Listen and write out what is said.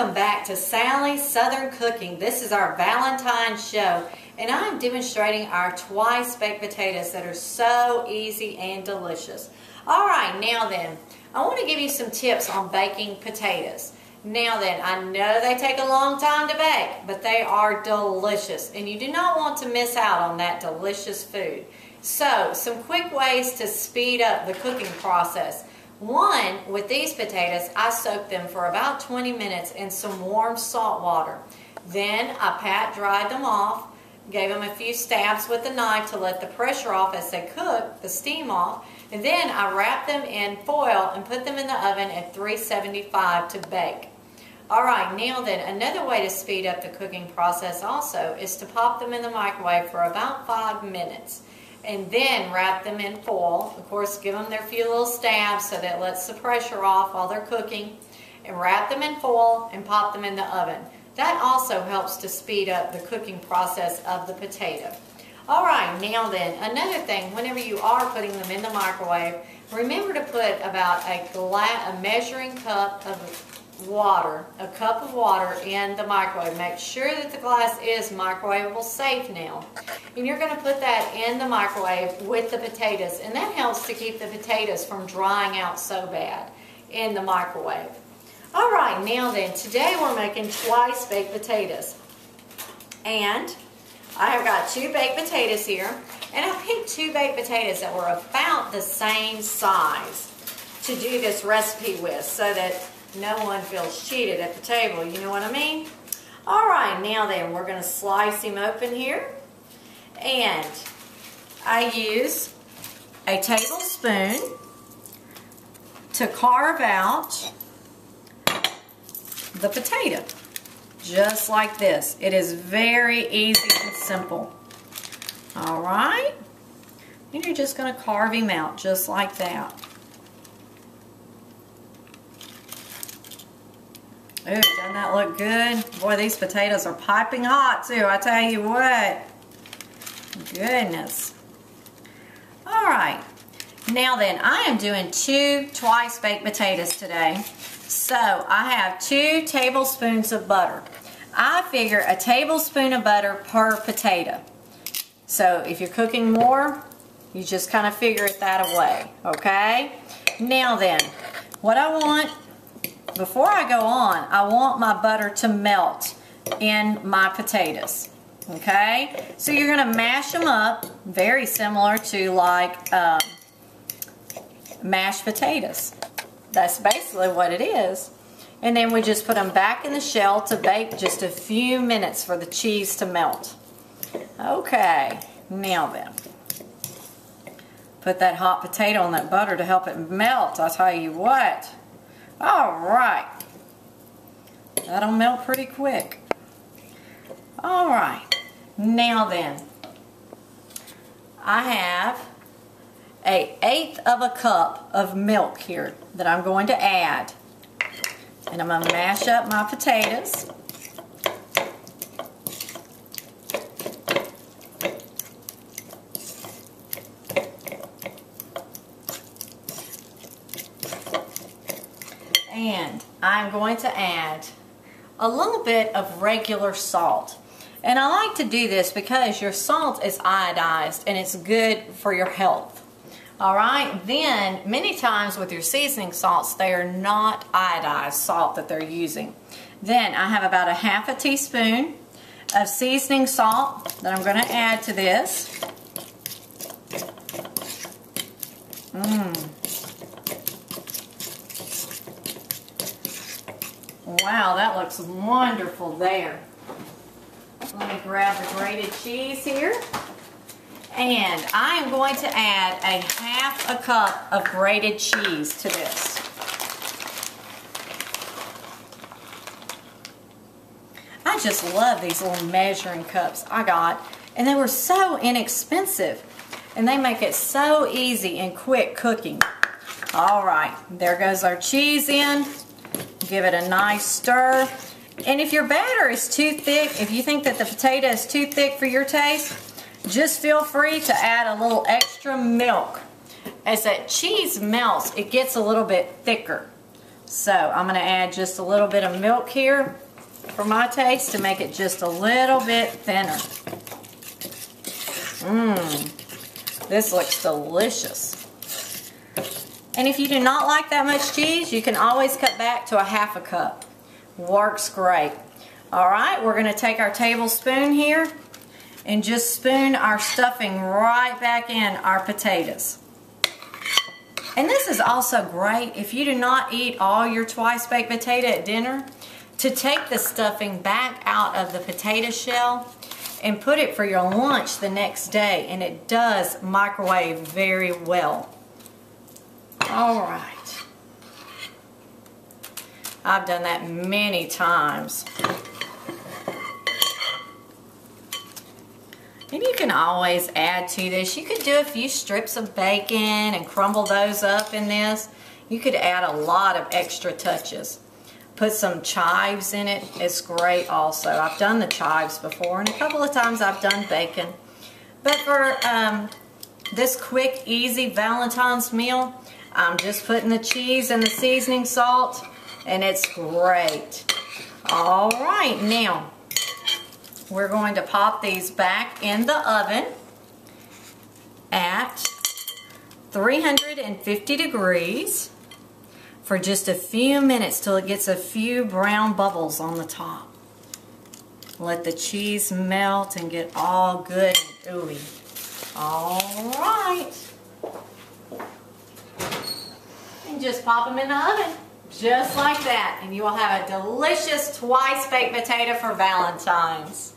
Welcome back to Sally's Southern Cooking. This is our Valentine's show, and I'm demonstrating our twice baked potatoes that are so easy and delicious. All right, now then, I want to give you some tips on baking potatoes. Now then, I know they take a long time to bake, but they are delicious, and you do not want to miss out on that delicious food. So, some quick ways to speed up the cooking process. One, with these potatoes, I soaked them for about 20 minutes in some warm salt water. Then I pat dried them off, gave them a few stabs with a knife to let the pressure off as they cook, the steam off, and then I wrapped them in foil and put them in the oven at 375 to bake. Alright, now then, another way to speed up the cooking process also is to pop them in the microwave for about 5 minutes. And then wrap them in foil. Of course, give them their few little stabs so that it lets the pressure off while they're cooking. And wrap them in foil and pop them in the oven. That also helps to speed up the cooking process of the potato. Alright, now then, another thing, whenever you are putting them in the microwave, remember to put about a measuring cup of water, in the microwave. Make sure that the glass is microwavable safe now. And you're going to put that in the microwave with the potatoes, and that helps to keep the potatoes from drying out so bad in the microwave. Alright, now then, today we're making twice baked potatoes. And I have got 2 baked potatoes here, and I picked 2 baked potatoes that were about the same size to do this recipe with so that no one feels cheated at the table, you know what I mean? Alright, now then, we're going to slice him open here. And I use a tablespoon to carve out the potato. Just like this. It is very easy and simple. Alright? And you're just going to carve him out just like that. Ooh, doesn't that look good? Boy, these potatoes are piping hot too, I tell you what. Goodness. Alright, now then, I am doing 2 twice baked potatoes today. So, I have 2 tablespoons of butter. I figure a tablespoon of butter per potato. So, if you're cooking more, you just kind of figure it that away, okay? Now then, what I want, before I go on, I want my butter to melt in my potatoes. Okay? So you're going to mash them up, very similar to like mashed potatoes. That's basically what it is. And then we just put them back in the shell to bake just a few minutes for the cheese to melt. Okay, now then. Put that hot potato on that butter to help it melt, I'll tell you what. Alright, that'll melt pretty quick. Alright, now then, I have an 1/8 of a cup of milk here that I'm going to add. And I'm going to mash up my potatoes. And I'm going to add a little bit of regular salt. And I like to do this because your salt is iodized and it's good for your health. Alright, then many times with your seasoning salts, they are not iodized salt that they're using. Then I have about a 1/2 teaspoon of seasoning salt that I'm going to add to this. Wow, that looks wonderful there. Let me grab the grated cheese here. And I am going to add a 1/2 cup of grated cheese to this. I just love these little measuring cups I got. And they were so inexpensive. And they make it so easy and quick cooking. Alright, there goes our cheese in. Give it a nice stir. And if your batter is too thick, if you think that the potato is too thick for your taste, just feel free to add a little extra milk. As that cheese melts, it gets a little bit thicker. So I'm going to add just a little bit of milk here for my taste to make it just a little bit thinner. This looks delicious. And if you do not like that much cheese, you can always cut back to a half a cup. Works great. Alright, we're going to take our tablespoon here and just spoon our stuffing right back in our potatoes. And this is also great if you do not eat all your twice baked potato at dinner, to take the stuffing back out of the potato shell and put it for your lunch the next day, and it does microwave very well. Alright. I've done that many times. And you can always add to this. You could do a few strips of bacon and crumble those up in this. You could add a lot of extra touches. Put some chives in it. It's great also. I've done the chives before, and a couple of times I've done bacon. But for this quick, easy Valentine's meal, I'm just putting the cheese and the seasoning salt, and it's great. All right, now we're going to pop these back in the oven at 350 degrees for just a few minutes till it gets a few brown bubbles on the top. Let the cheese melt and get all good and ooey. All right. And just pop them in the oven. Just like that, and you will have a delicious twice baked potato for Valentine's.